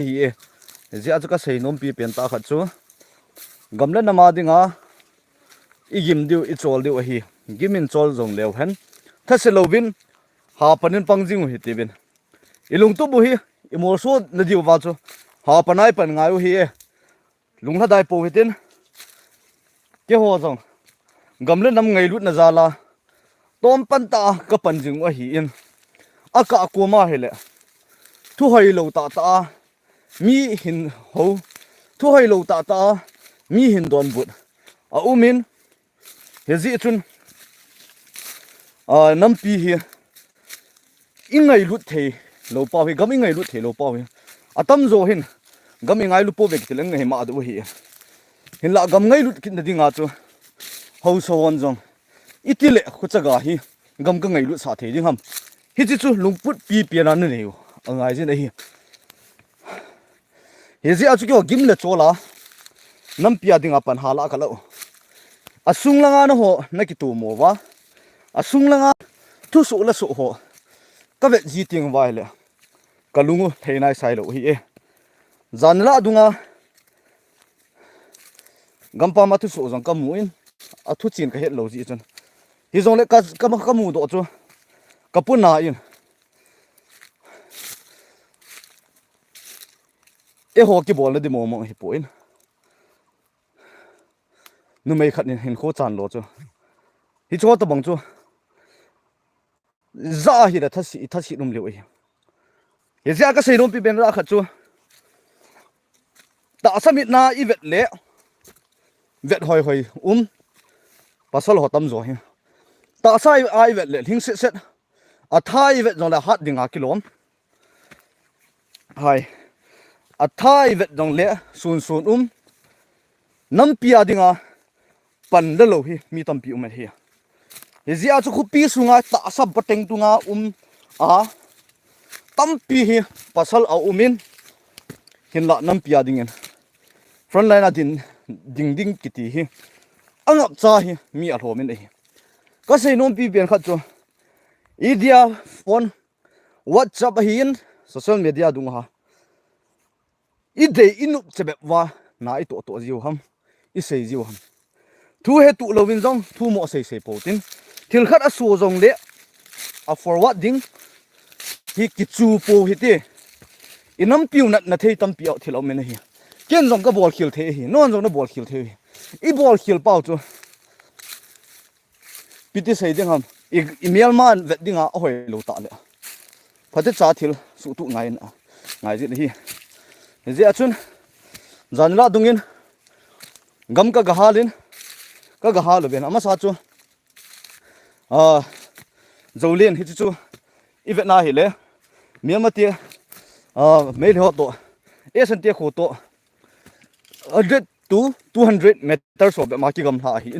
hi zia chu ka sei nom pi pen ta khat chu gamle nama dinga igim diu I chol diu hi gimin chol jong leuhen thase lovin hapanin pangjing hi tibin ilung tu bu hi imor so na diu wa chu hapanai pan ngai hi lungha dai po hitin ke ho jong gamle nam ngai lut na zala tom pan ta ka pan jing wa hi in aka ko ma hele thu hoi lo ta ta mi hin ho thu hoi lo ta ta mi hin don but a umin hezi chun nam pi hi ingai lut thei lo pa hi gam ingai lut thei lo pa hi atam zo hin gam ingai lu po bek tileng ngai ma du hi hin la gam ngai lut kin na dinga chu ho so won jong itile khuchaga hi gam ka ngai lut sa thei ding ham hi chi chu lungput pi pian an nei angai jin hi hezi a chu kyo gim le chola nam pia dinga pan hala ka lo asung langa na ho na ki tu mo wa asung langa thu su la su ho ka ve ji ting vai le kalungu theinai sai lo hi zanla dunga gampa ma thu su jong ka muin a thu chin ka het lo ji chon hi jong le ka mu do chu ka pu na in ho ki bol na di mo mo hi poin nu mei khat hin kho chan lo chu hi cho ta bang chu za hi da thasi num le ye ja ka sei rom pi ben ra khat chu ta samit na I vet le vet hoi pasal ho tam zo hi ta sai ai vet le hing set a thai vet jong la hat dinga kilom hai a thai vet jong le sun nam pia dinga pan da lo hi mi tam pi hi zia chu khupi sunga ta sab bateng tunga a tam pi hi pasal a umin hin la nam pia dingen frontline a ding kiti hi angap cha hi mi a hlomin hi ka sei nom pi ben khat chu idia phone whatsapp hin social media dung ha ide inup chebe wa na I to jiu ham I sei jiu ham thu he tu lovin jong thu mo sei potin thil khat a su jong le a forwarding hi ki chu po hi te inam piu na thei tam piao thilo men hi ken jong ka ball khil the hi non jong na ball khil the hi I ball khil pau chu piti sei ding ham email man vet dinga a hoi lo ta le phate cha thil su tu ngai ji hi je achun zanla dungin gam ka gahalin ka gahal ben ama sa chu zolien hi chu ivet na hi le miamati mail ho to esan te kho to 100 to 200 meters of ma ki gam ha hi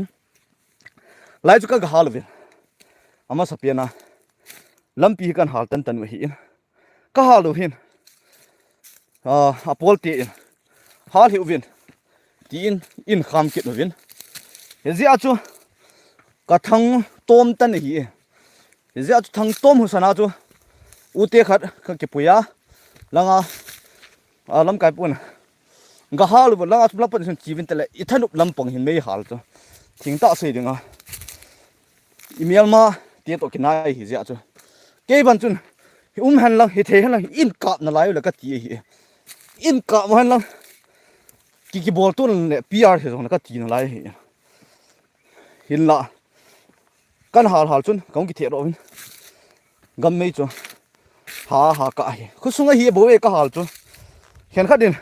lai chu ka gahal ben ama sa piana lampi kan hal tan hi ka halu hin apol ti hal hi uvin tin in kham kit uvin zia chu ka thang tom tan hi zia chu thang tom hu sana chu ute khat ka ki puya langa lam kai pun ga hal bu langa chula pan chivin tele ithanup lampang hin mei hal chu thing ta sei dinga email ma ti to kinai hi zia chu ke ban chun han lang hi the han lang in kap na lai la ka ti hi in ka man lang ki bol tun le pr he jong na ka ti na lai hi hin la kan hal chun kong ki the ro hin gam mei chu ha ka hi khusunga hi bo e ka hal chu hen khadin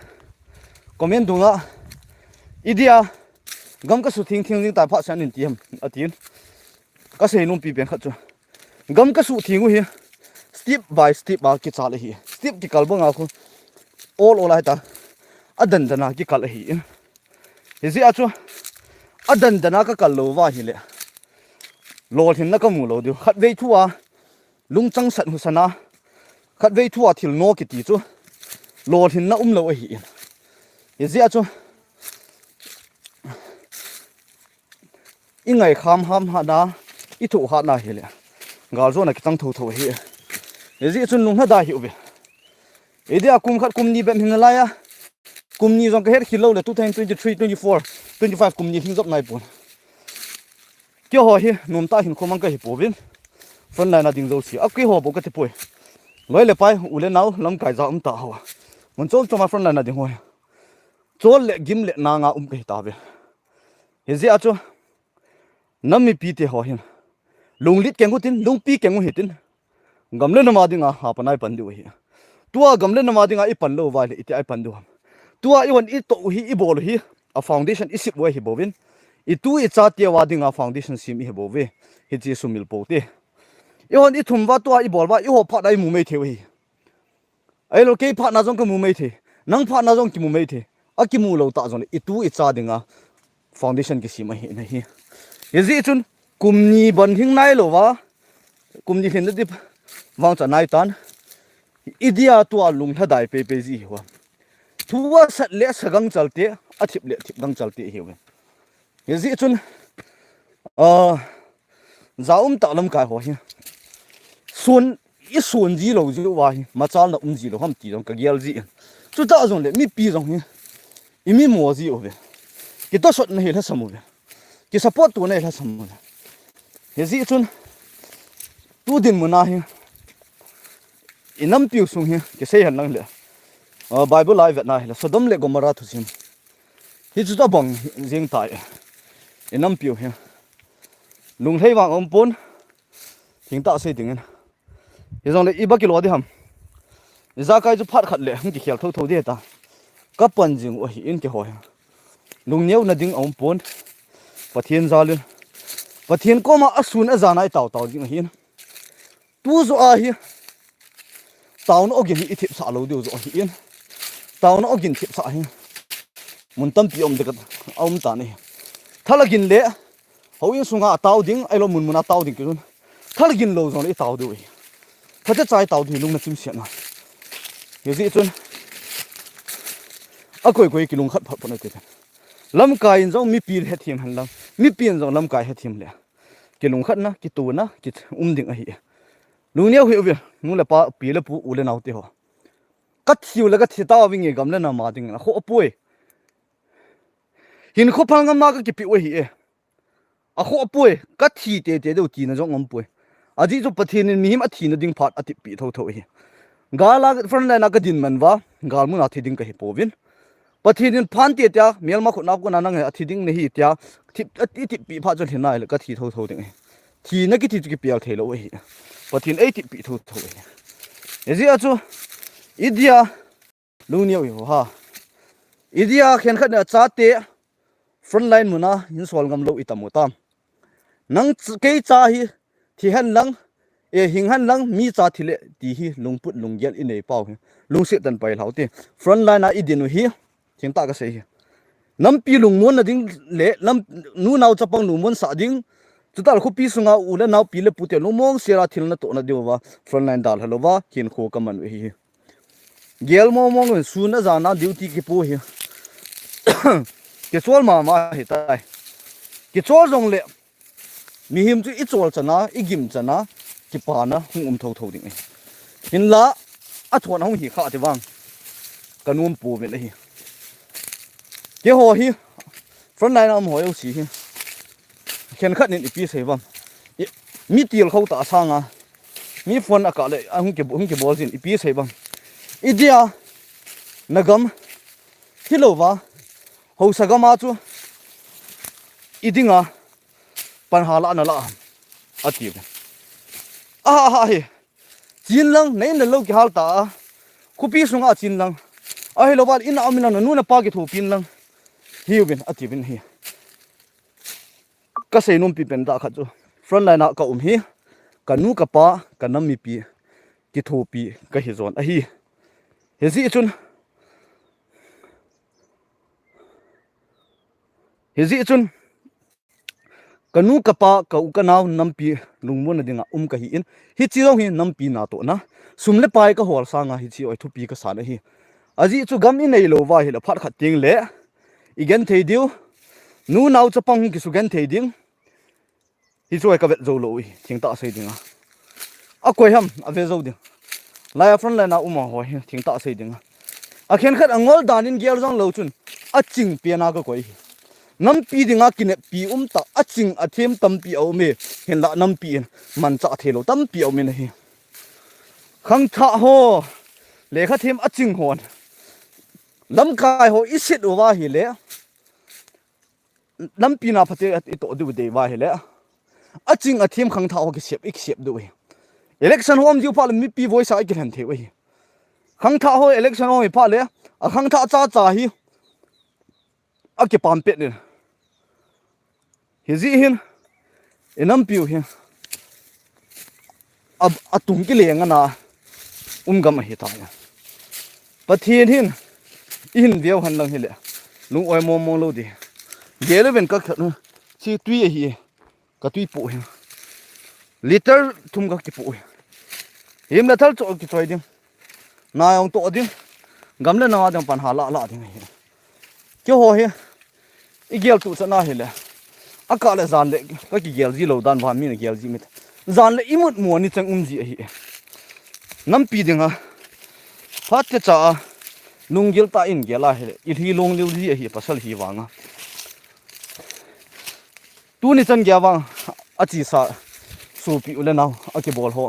comment dunga idia gam ka su thing jing ta pha san in tiam atin ka sei num pi ben khat chu gam ka su thingu hi step by step ba ki cha le hi step ki kalbanga khu all ai ta adan dana ki kal hi hezi achu adan dana ka kal lo wa hi le lol hin na ka mu lo du khat vei thuwa lungchang sat hu sana khat vei thuwa thil no ki ti chu lol hin na lo hi hezi achu ingai kham ham ha na I thu ha na hi le gal zo na ki tang tho hi hezi chu nung na da hi ubi Ede akum khat kum ni bem hingalaya kum ni jong ka her khilo le 2023 24 25 kum ni hingjop nai pon kyo ho hi num ta hin khomang ka hi povin Frontline na ding zo si akki ho bo ka te poi loi le pai ule nau lam kai za ta hawa mon chol choma Frontline na ding ho chol le gim le na nga ka hi ta be he ji acho nami pi te ho hin lung lit kengu tin lung pi kengu hitin gamle na ma dinga ha panai pan du hi tua gamle na ma dinga I pan lo wa le iti ai pan du tua I wan I to hi I bol hi a foundation isip wa hi bovin I tu I cha tia wa dinga foundation sim hi bove hi chi sumil po te I wan I thum wa tua I bol wa I ho phat ai mu mei the hi ai lo ke phat na jong ka mu mei the nang phat na jong ki mu mei the a ki mu lo ta jong I tu I cha dinga foundation ki sim hi na hi ye ji chun kumni ban hing nai lo wa kumni hin dip wang cha nai tan idia tua lung thadai pe pe ji wa thuwa sat le sagang chalte athip le thip gang chalte hi we ye ji chun zaum ta lam kai ho hi sun I sun ji lo ji wa hi machal na ji lo ham ti jong ka gyal ji chu ta jong le mi pi jong hi I mi mo ji o we ki to sot na hi la samu we ki support tu na la samu he ji chun tu din muna hi inam piu sung hi ki sei han lang le bible live na hi la sodom le gomara thu sim hi chu ta bang jing tai inam piu hi lung thei wang om pon thing ta sei ding hi jong le I ba ki lo di ham za kai chu phat khat le hang ki khel tho tho de ta ka pan jing o hi in ki ho lung neu na ding om pon pathian zalin pathian ko ma asun azanai taw taw ding hin tu zo a hi tawn ogin hi ithip sa lo deu zo hi in tawn ogin thip sa hi mun tam pi om de om ta ni thalagin le hoin sunga taw ding ai lo mun muna taw ding kun thalagin lo zo ni taw du hi phate chai taw du lung na chim sia na ye ji chun a koi koi ki lung khat phat pon te lam kai in zo mi pi he thim han lam mi pi in zo lam kai he thim le ki lung khat na ki tu na ki ding a hi lung neu hi u nu le pa pi le pu u le nau te ho ka thiu le ka thi ta wi nge gam le na ma ding na kho poi hin kho phang ma ka ki pi we hi e a kho poi ka thi te te do ti na jong om poi aji jo pathin ni him a thi na ding phat ati pi tho tho hi gala Frontline na ka din man wa gal mu na thi ding ka hi povin pathin phan te tia mel ma kho na ko na nang a thi ding ne hi tia thip ati ti pi pha jo thina le ka thi tho tho ding thi na ki thi ki pial thelo hi pathin ei ti pi tho tho hi ye ji a chu idia lu niu hi ha idia khen khat na cha te Frontline muna in sol ngam lo itamutam nang ke cha hi thi han lang e hing han lang mi cha thile ti hi lungput lunggel in ei pau lungse tan pai hauti Frontline a idinu hi thing ta ka sei hi nam pi lung mon na ding le lam nu nau chapang nu mon sa ding chutal khu pi sunga u le nau pi le pute lu mong sera thil na to na dewa Frontline dal halowa kin kho ka man hi gel mo mong su na za na duty ki pu hi ke chol ma hi tai ke chol jong le mi him chu I chol chana I gim chana ki pa na hung tho tho ding in la a thon hong hi kha te wang kanum pu ve le hi ke ho hi Frontline am ho yo si hi khen khat nin pi sei wam mi til khau ta sanga mi phone aka le hung ke bol jin pi sei wam idia nagam hilowa ho sagama chu idinga panhala na la ati ha hi chin lang nei na lo ki hal ta khupi sunga chin lang a hi lowal in amina nu na pa ki thu pin lang hi bin ati bin hi ka sei num pi pen da kha chu Frontline ka hi ka nu ka pa ka nam mi pi ki thu pi ka hi zon a hi he ji chun kanu kapa ka ukanaw nampi lungmo na dinga ka hi in hi chirong hi nampi na to na sumle pai ka hol sanga hi chi oi thu pi ka sa na hi aji chu gam in nei lo wa hi la phat khat ting le igen thei diu nu naw chapang ki su gen thei ding hi chu ka vet zo lo hi thing ta sei dinga a koi ham a ve zo ding lai Frontline na uma ho thing ta sei dinga a khen khat angol danin gel jong lo chun a ching piana ka koi nam pi dinga kine pi ta a ching a them tam pi au me hen la nam pi man cha thelo tam pi au me na hi khang tha ho le kha them a ching hon lam kai ho isit wa hi le lam pi na phate to du de wa hi le a ching a them khang tha ho ki sep ik sep du election home ju pal mi pi voice ai kan the wi khang tha ho election home pa le a khang tha cha cha hi a ke pam pet ni hi zi hin enam piu hi ab atung ki lenga na gam hi ta ya pathin hin in viau han lang hi le lung oi mom mong lo di gele ben ka khat nu chi tui hi ka tui pu hi liter thum ka ki pu him la thal cho ki choi ding na yong to ding gam le na dang pan ha la ding hi ki ho hi igel tu sa na hi le aka le zan le ka ki gel ji lo dan wa mi ne gel ji mit zan le imut mo ni chang ji hi nam pi dinga phat te cha lungil ta in gela hi i thi long liu ji hi pasal hi wanga tu ni chan gya wang a chi sa su pi ule naw a ke bol ho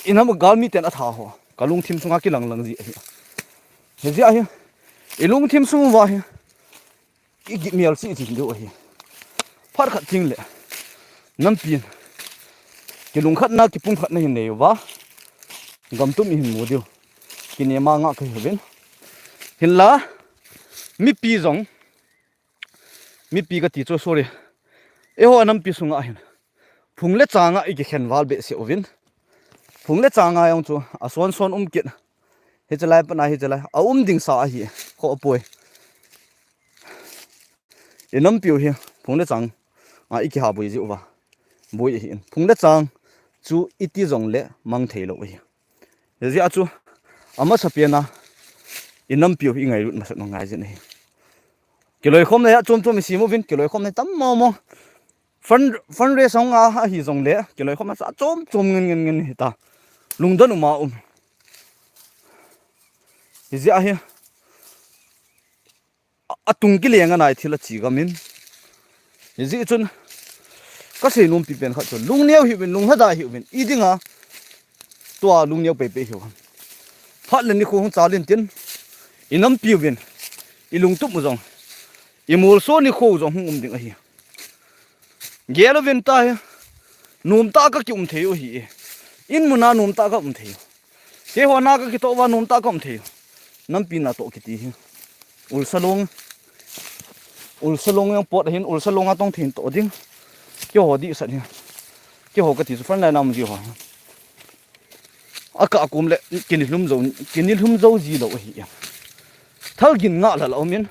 inam gal mi ten a tha ho kalung thim sunga ki lang ji hi he ji a hi ilung thim sung wa hi i gi mial si ji do hi phar khat thing le nam pin ki lung khat na ki pung khat na hin nei wa gam tum hin mo dio ki ne ma nga ka hin hin la mi pi zong mi pi ka ti cho sorry e ho nam pi sunga hin phung le changa i ki khen wal be se ovin phung le changa yong chu a son kit he chalai pa na he chalai a ding sa hi kho poi e nam piu hi phung le chang a i ki ha boi ji wa boi hi phung le chang chu iti zong le mang thei lo hi he ji a chu ama sapiana inam piu hi ngai rut ma sat no ngai je nei kiloi khom ne chom chom si mo vin kiloi khom ne tam mo fan re song a hi zong le kiloi khom sa chom ngin hi ta lungdan uma hi ji a hi atung ki lenga nai thila chi gamin hi ji chun ka sei nom pi pen kha chu lung neu hi bin lung ha da hi bin i dinga to lung neu pe hi phat le ni khong chalin tin inam piu bin ilung tup mu zong imul so ni kho zong ding a hi gelo vin ta he num ta ka ki theu hi in muna num ta ka theu te ho na ka ki to wa num ta ka theu nam pi na to ki ti hi ul salong yang pot hin ul salong atong thin to ding ki ho di sa ni ki ho ka ti Frontline nam ji ho aka akum le kinil hum zo ji lo hi thal gin nga la lo min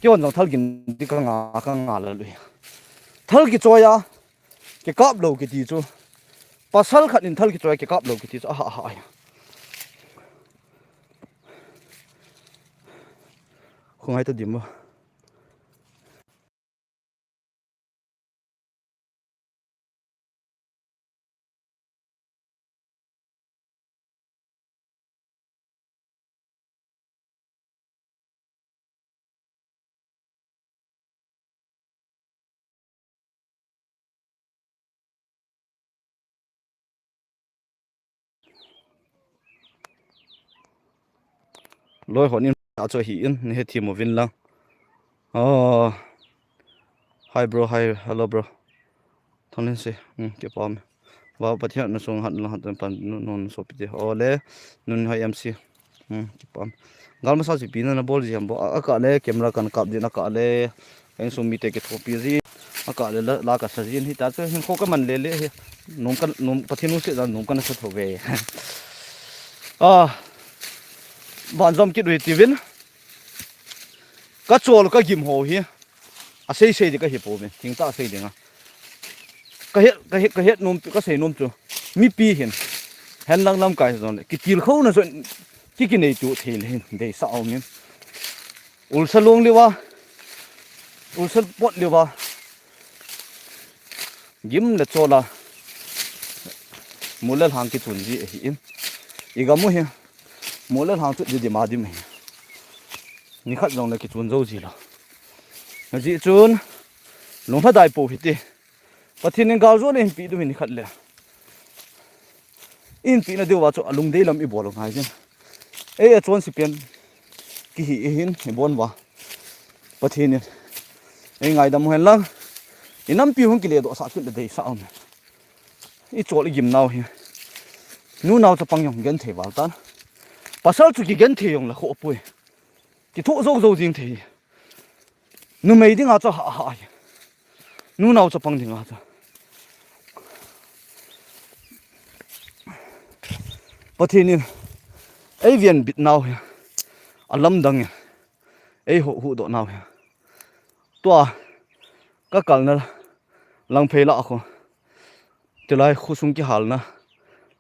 ki on thal gin di ka nga la lu thal ki choya ke kap lo ki ti chu pasal khat in thal ki choya ke kap lo ki ti chu ha không ai tới điểm mà lôi họ nên cho hiện hết thì một viên lăng oh hi bro hi hello bro thằng lên xe cái bom vào bắt hiện nó xuống hẳn pan non số bị ole nun hai mc cái bom gal mà sao chỉ pin nó bol gì ham bo cả le camera kan kap din cả le cái số mi te cái thopi gì cả le la cả sa jin hi ta cho hin ko ka man le nôm pathin nu se da nôm kan sa tho ve bạn dòng kít đuổi tiền các chùa các gìm hồ hi xây thì các hiệp hồ mình chính ta xây được cái hết nôm các xây nôm chưa mi pi hiền hèn lăng lăng cái rồi cái tiền khâu nó rồi cái này chủ thì lên để sao mình ul salong liwa ul sal pot liwa gim le chola mulal hang ki chun ji hi igamu hi molen hang tu di ma di me ni khat jong le ki chun zo ji la ji chun lung tha dai po hi ti pathin gal zo ne pi du ni khat le in pi na de wa chu alung de lam i bol ngai jin e chon si pen ki hi hin he bon wa pathin ni e ngai dam hen lang inam pi hun ki le do sa chu de sa om i chol i gim naw hi nu naw cha pang yong gen the wal tan pasal chu ki gen the yong la kho pui ki thu zo zo jing the nu mei ding a cha ha ha nu naw cha pang ding a cha pathin in ei vian bit naw hi alam dang ei ho hu do naw hi to ka kal na lang phela kho tilai khusung ki hal na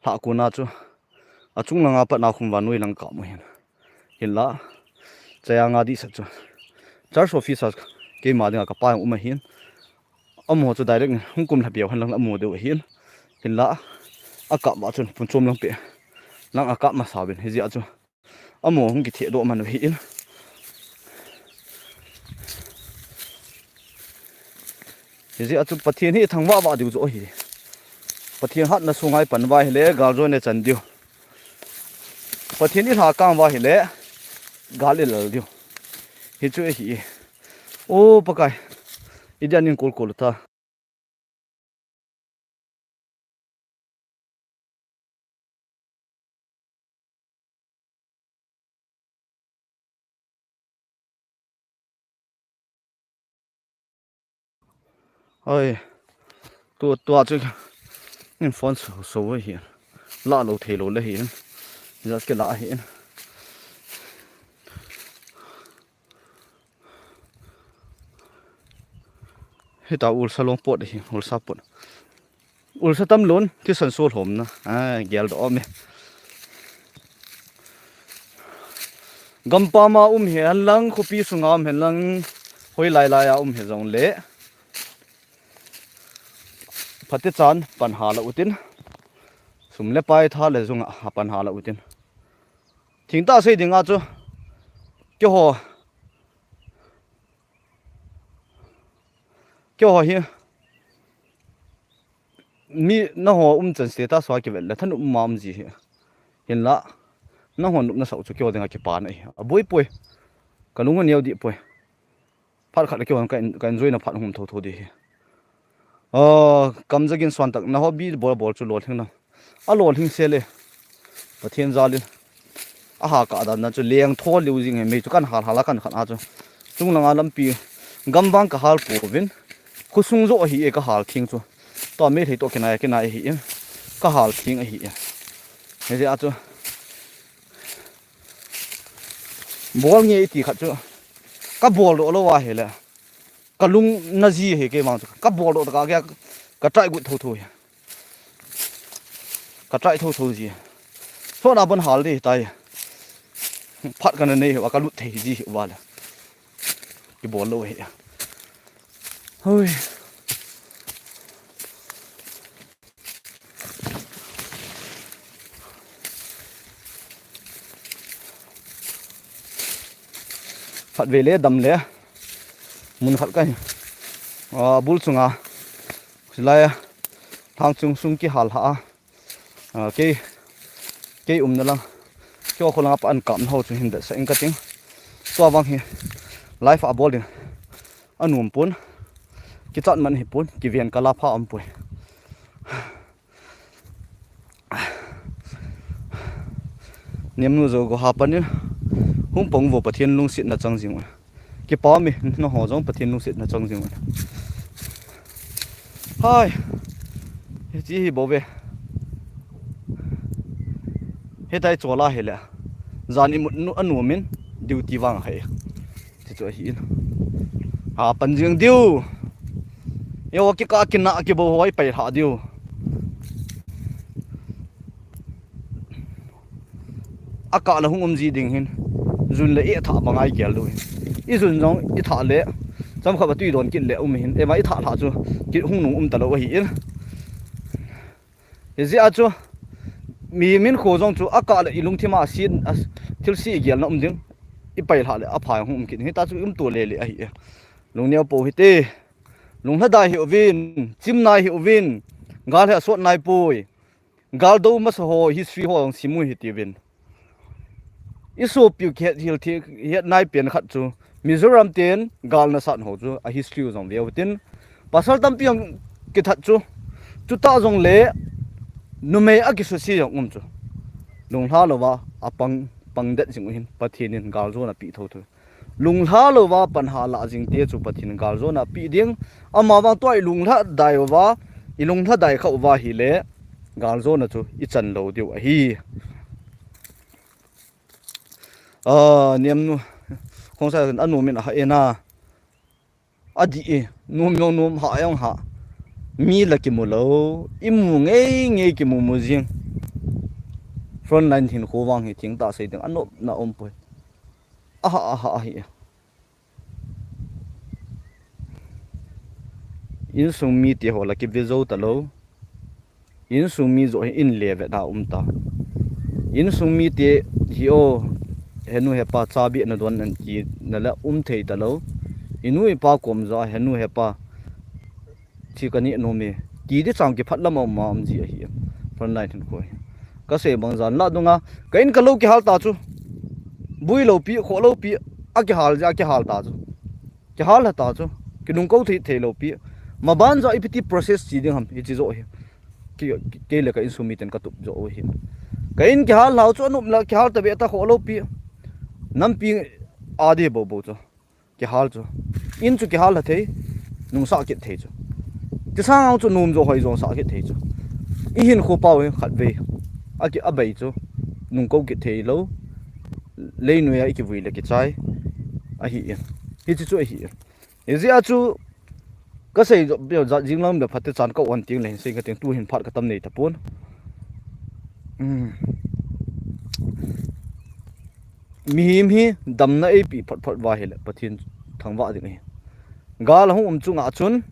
la ko na chu achung langa pa na khum wa noi lang ka mo hin hilla chaya nga di sa chu church officer ke ma dinga ka pa um hin amo chu direct hungkum la biaw han lang amo de hin hilla aka ma chun pun chom lang pe lang aka ma sabin hezi achu amo hung ki the do man hi in hezi achu pathian hi thangwa wa diu zo hi pathian hat na sungai panwa hi le gal jo ne chan diu pathian hi ha kang wa hi le gal le lal diu hi chu hi o pakai idan in kol kol ta ơi tua chứ nên phone số hiện lạ lầu thể lầu là hiện giờ cái lạ hiện hết tao ul salon pot đi ul sa pot ul sa tâm luôn cái sân sol hổm na gel đó me gampa ma hiền lăng khopi sungam hiền lăng hoi lai lai hiền rong lệ phate chan pan hala utin sumle pai tha le zunga hapan hala utin thingta sei dinga chu kyo ho hi mi na ho chen se ta swa ki vel la than mam ji hi hin la na hon na sau chu kyo dinga ki pa nei aboi poi kalunga neu di poi phar khat kyo kan join na phat hum tho tho di hi cầm giấc in xoan tắc nó bị bol chu lột na à lột hình xe lệ và thiên gia lên hà cả đàn nó chu liang thô liu gì mấy chu căn hà căn khăn chu chung là làm pi gam bang cả hal po vin khu sung zo hi ka hal thing chu to me thei to cái này hi ka hal thing hi thế gì chu bol nghe thì khát chu ka bol do lo wa he le ka lung na ji he ke mang ka bol do ka trai gut tho ka trai tho ji so na bon hal di tai phat kan nei wa ka lut thei ji wa la ki bol lo he hoi phat ve le dam le mun khat kai bul chunga lai thang chung sung ki hal ha ke na lang kyo kholang pa an kam ho chu hin da sa ing ka ting to wang hi life a bol din anum pun ki chat man hi pun ki vian kala pha am pui nem nu zo go hapan ni hum pong vo pathian lung sit na chang jing ki pa mi no ho jong pathian lung sit na chang jing hai chi hi bo ve he tai chola he la zani nu anu min duty wang hai chi cho hi ha pan jing diu yo ki ka kin na ki bo hoi pai ha diu aka la hungum ji ding hin zun le e tha bangai gel lu i zun jong i tha le cham kha ba tui don kin le hin e mai tha tha chu ki hung nu ta lo hi in e ji a chu mi min kho jong chu aka le ilung thima sin thil si gial na ding I pai hla le a phai hum kin hi ta chu to le le a hi lung neo po hi te lung hla dai hi ovin chim nai hi ovin gal ha sot nai pui gal do ma so ho history ho simu hi ti vin iso piu khet hil thi het nai pen khat chu Mizoram ten gal na san ho chu a history jong veu tin pasal tam piang ki that chu ta jong le nume a ki su si jong chu lung hla lo wa apang pang det jing hin pathin in gal zo na pi tho thu lung hla lo wa pan ha la jing te chu pathin gal zo na pi ding ama wang toi lung hla dai wa I lung hla dai kha wa hi le gal zo na chu I chan lo diu a hi niam nu không sai anh nuôi mình à ena adi nuôi nuôi ha yang ha mi là cái mù lâu im nghe nghe cái mù riêng Frontline thì khô vang thì tiếng ta xây tiếng anh nộp na ôm bồi hi in sung mi thì họ là cái video ta lâu in sung mi rồi in lệ về ta ta in sung mi thì ô henu hepa chabi na don an ti na la thei ta lo inu pa kom za henu hepa chi kani no me ti de chang ki phatlam ma am ji hi Frontline thin khoi ka se bang zan la dunga kain ka lo ki hal ta chu bui lo pi kho lo pi a ki hal ja ki hal ta chu ki hal ha ta chu ki nung ko thei lo pi ma ban za ipiti process chi ding ham hi chi zo hi ki ke le ka in sumi ten ka tup zo hi kain ki hal lau chu anup la ki hal ta be ta kho lo pi nam pi ade bo bo cho ki hal cho in chu ki hal la thei nung sa ki thei cho ti sang chu num zo hoi zo sa ki thei cho I hin kho pau khat ve a ki abai cho nung ko ki thei lo le nu ya ki vui le ki chai a hi chu hi e zia chu ka sei zo bio za jing lam be phat chan ko on ting le sei ka ting tu hin phat ka tam nei ta pon mi him hi dam na ei pi phat phat wa hele pathin thangwa ding hi gal hu chunga chun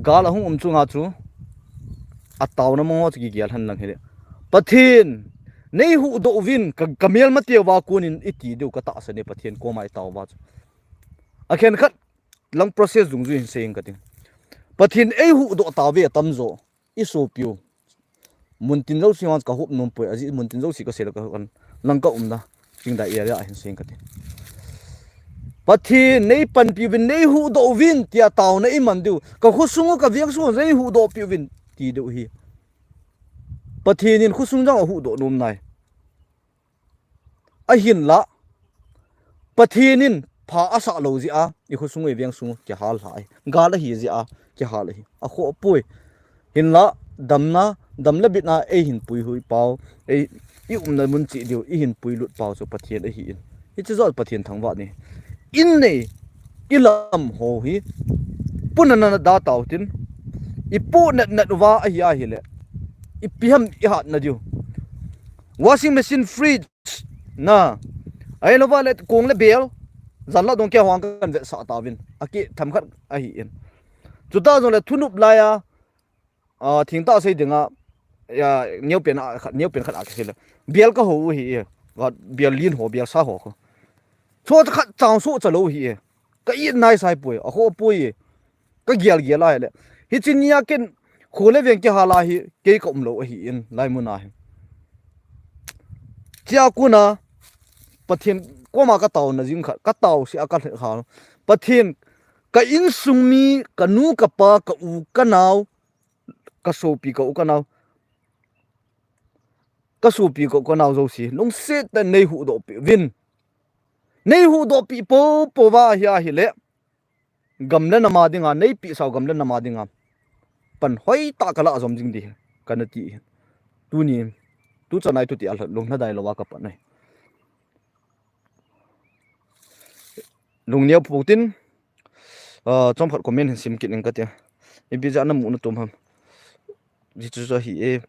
gal hu chunga chu ataw na mo chi gyal han lang hele pathin nei hu do win kamel ma te wa kunin iti deu ka ta sa ne pathin ko mai taw wa akhen khat lang process dung zu hin seng ka ting pathin ei hu do ta ve tam zo iso piu muntin zo siwan ka hup nom poi aji muntin zo si ka sel ka kan lang ka na ting da area hin seng ka ting pathin nei pan pi win nei hu do win tia taw na I man du ka khu sungu ka viak su nei hu do pi win ti deu hi pathin in khu sung jang hu do nom nai a hin la pathin in pha asa lo ji a I khu sung e viang sung ki hal hai gala hi ji a ki hal hi a kho pui hin la dam la bit na e hin pui hui pau e I na mun chi diu I hin pui lut pau so pathin a hi in hi chi zo pathin thangwa ni in nei ilam ho hi punana da taw tin I pu nat wa a hi a hi le I piham I hat na diu washing machine fridge na ai lo va le kong le bel zan la dong kya hwang kan ve sa ta win aki tham khat a hi in chu ta zo le thunup la ya thing ta sei dinga ya new pen khat a khil bel ka ho hi wa bel lin ho bel sa ho ko so ta khat chang so cha lo hi ka I nai sai pui a ho pui ka gyal la le hi chin ya ken khole veng ki hala hi ke kom lo hi in lai mu na hi chia kuna pathin koma ka taw na jing kha ka taw si aka kha pathin ka in sungmi ka nu ka pa ka u ka naw ka so pi ka u ka naw zo si long se ta nei hu do pi win nei hu do pi po wa hi le gamla na ma dinga nei pi saw gamla na ma dinga pan hoi ta kala azom jing di kanati tu ni tu chanai tu ti al long na dai lo wa ka pa nai lung niau putin trong phật comment sim kin eng ka tia e bi ja na mu na tum ham ji chu zo hi e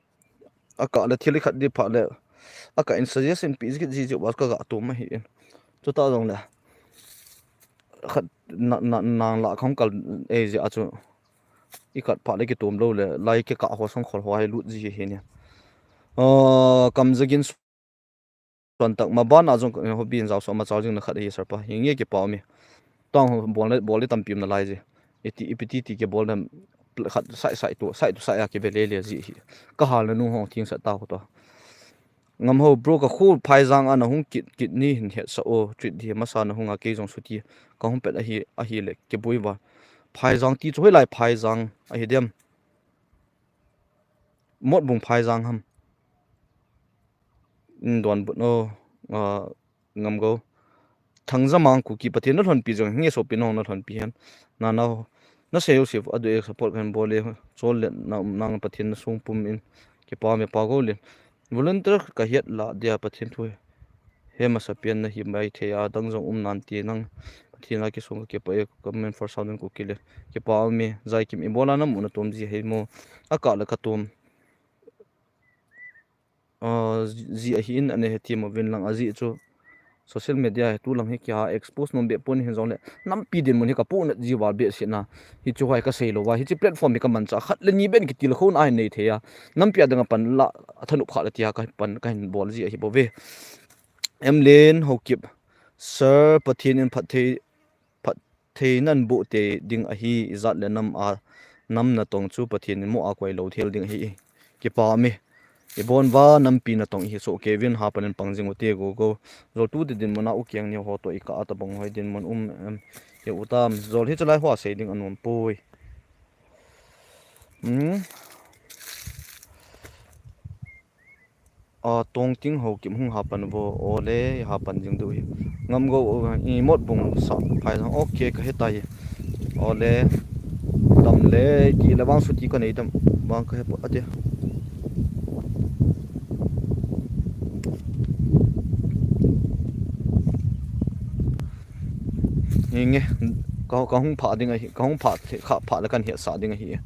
aka la thili khat di pha le aka in suggestion pi ji ji was ka ga tum ma hi chu ta dong la khat na la khong kal e ji a chu ikat pa le ki tom lo le lai ke ka ho song khol ho hai lut ji he ne kam zagin tuần tắc mà ban azong hobby in zau so ma chawjing na khat hi sarpa hinge ke pa mi tang bol le tam pim na lai je iti ke bol nam khat sai to ke bele le ji hi ka hal na nu ho thing sa ta ko to ngam ho bro ka khul phai jang an hung kit ni hin het sa o treat di ma sa na hunga ke jong suti ka hum pet a hi le ke boi ba phai jang ti choi lai phai jang a hi dem mot bung phai jang ham don but no ngam go thang zamang ku ki pathin na thon pi jong nge so pi no na thon pi han na seo sif adu ek support kan bole chol le nang pathin na sung pum in ke pa me pa go le volunteer ka hiat la dia pathin thu he ma sapian na hi mai the ya dang jong nan ti nang pathina ki sung ke pa comment for sound ku ki le ke pa me zai kim ibola na mu na tom ji he mo aka la ka tom ji a hin ane he ti mo vin lang aji chu social media tu lam he kya expose nom be pon hin zong le nam pi din mon he ka pu na ji wal be se na hi chu hai ka sei lo wa hi chi platform ka man cha khat le ni ben ki til khon ai nei the ya nam pi adanga pan la thanu kha la tia ka pan ka hin bol ji hi bo ve em len ho kip sir pathin in phat the nan bu te ding a hi izat le nam na tong chu pathin mo a koi lo thel ding hi ki pa mi ibon wa nam pi na tong hi so kevin hapan en pangjing uti go zo tu de din mona u kyang ni ho to ika ata bang hoi din mon ye utam zol hi chalai hwa sei ding anom pui tong ting ho kim hung hapan bo ole hapan jing du hi ngam go i mot bung sa phai sang okay ka hetai ole tam le ki lawang suti ko nei tam bang ka he ate nghe có không phá đi ngay có không phá thì phá là cần hiện sa đi ngay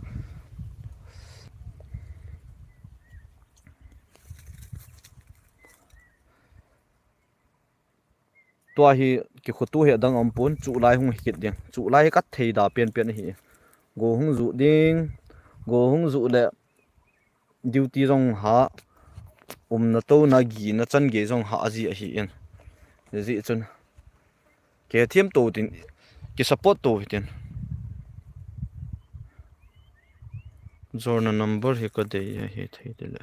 tua hi cái khu tu hiện đang om pun trụ lai hung hit đi trụ lai cắt thầy đà pian hi go hung dụ ding go hung dụ lệ duty rong ha na to na gi na chan ge rong ha ji hi en ji chun ke thiam to tin cái support to hi tin zona number hi ko de hi thei de la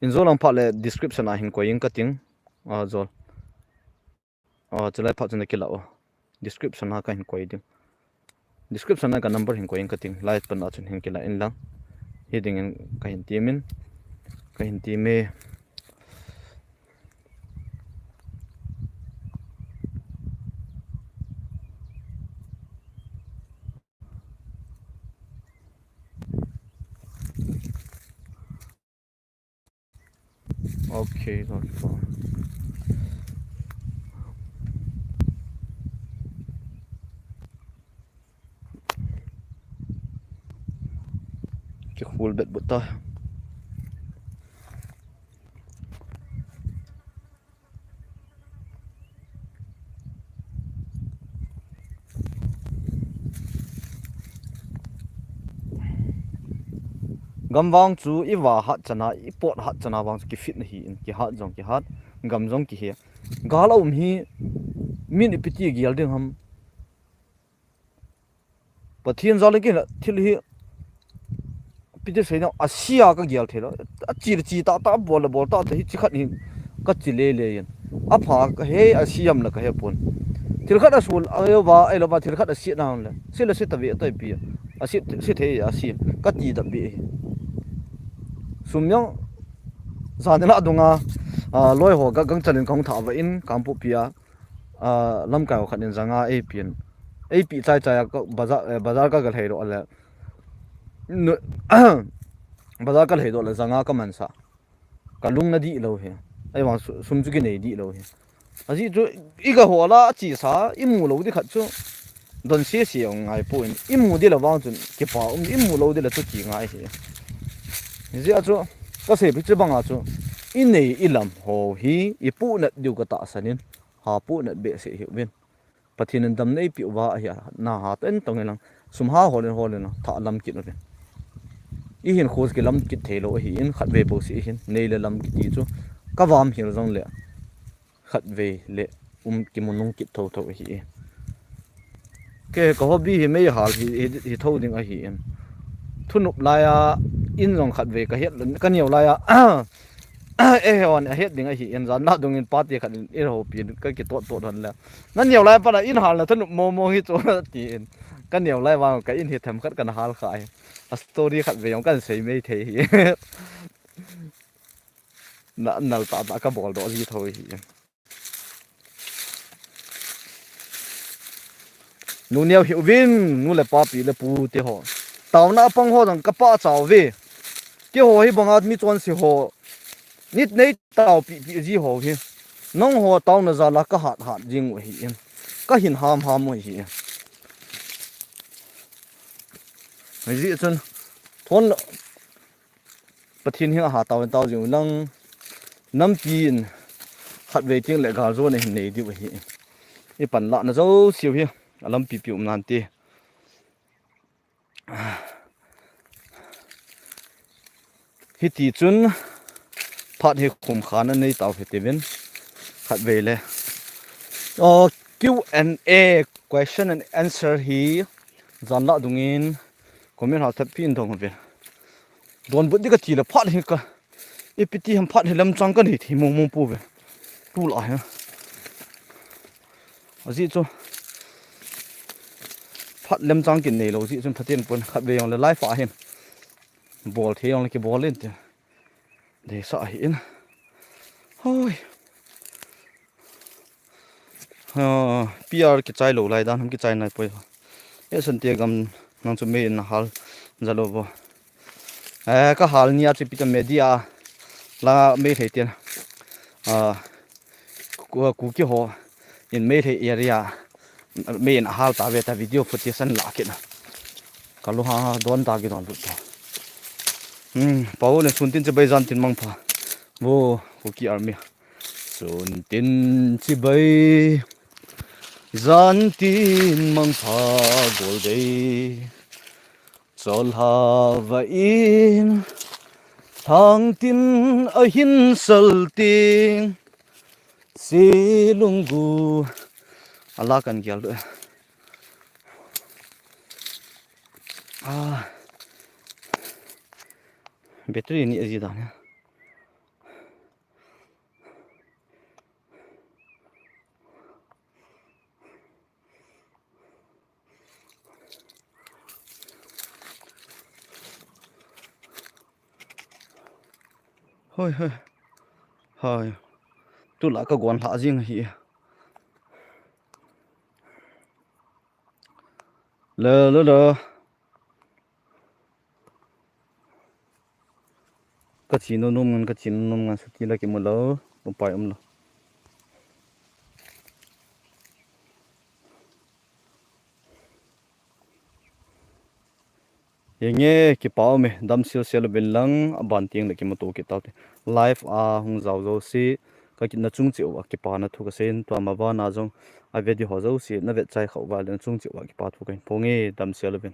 in zolang pha le description a hin ko yin cutting zol chalai pha chana kila description ha ka hin ko ding description na ka number hin ko yin cutting light pan a chun hin kila in lang heading in ka hin timin ka hin ti me okay cái full bet butta gam wang chu i wa hat chana i pot hat chana wang ki fit na hi in ki hat jong ki hat gam jong ki hi gal hi min piti gial ding ham pathian zale ki thil hi piti sei na asia ka gial thelo chi ta bol ta hi chi khat ni ka chi le yen a pha ka he asiam la ka he pon thil khat asul ayo ba ai lo ba thil khat asi na le sila se ta ve ta pi asi se the asi ka ti da bi sumyang zanela dunga loi ho ga gang chalin kong tha wa in kampu pia lam ka khanin zanga ap chai ka bazar ka gal hero ala bazar ka hero la zanga ka mansa kalung na di lo he ai wa sum chu ki nei di lo he aji chu iga hola chi sa imu lo di khat chu don se se ngai point imu di la wang chun ke pa imu lo di la chu chi ngai hi ji a chu ka se bi chu banga chu in nei ilam ho hi ipu na diu ka ta sanin ha pu na be se hi win pathin dam nei pi wa hi na ha ten tong lang sum ha holen tha lam ki no i hin khos ke lam ki thelo hi in khat ve bo si hin nei le lam ki ti chu ka wam hil jong le khat ve le ki munung ki tho tho hi ke ko hobby hi mei hal hi tho ding a hi in thunup la ya in jong khat ve ka het kan yau la ya e on a het ding a hi in zan na dung in party khat in ho pi ka ki to don la nan yau la pa la in hal na thunup mo hi cho ti in kan yau la wa ka in hi tham khat kan hal khai a story khat ve yong kan sei mei the hi na nal ta ka bol do ji thoi hi nu neo hiểu vin nu le pa pi le pu te ho tao na pang ho dang ka pa chao ve ke ho hi bang admi chon si ho nit nei tao pi ji ho hi nong ho tao na za la ka hat jing hi in ka hin ham mo hi mai ji chun thon pathin hi ha tao jing nang nam pin khat ve ting le ga zo ne nei di hi i pan la na zo siu hi alam pi nan ti hi ti chun phat he khum khana nei taw he teven khat ve le Q&A question and answer hi zan la dungin comment ha that pin thong ve don bu di ka ti la phat he ka ipiti ham phat he lam chang ka ni thi mo pu ve tu la ha aji chu phát lem trang kinh này lâu gì chúng phát triển quân khắp về ông là lái phá hiện ball thế ông là cái ball lên thì để sợ hiện thôi PR cái trái lâu lại đan không cái trái này bây giờ sân tiệc gam nang chụp mấy hal zalo bo cái hal nia chụp cái media là mấy thầy tiền cú kia họ in mấy thầy area main hal ta ve ta video footage la ke na kalu ha don ta gi don lu to pau le sun tin che bai jan tin mang pha wo ko ki army sun tin chi bai jan tin mang pha gol dei chol ha va in thang tin a hin sal ting silungu Allah kan gyal do battery ni aji da hoi hoi tu la ka gon ha jing hi lơ cái chỉ nó nôm cái chỉ nôm ngan sati là cái một lơ một bài lo yang nghe cái bao me đam siêu siêu bên lăng ban tiếng là cái một tổ cái tao live hung giàu si cái nó chung chịu cái bao nó thu cái sen tua mà bao na giống ai về đi họ giàu si nó về trái khẩu và nó chung chịu cái bao thu cái phong nghe đam siêu bên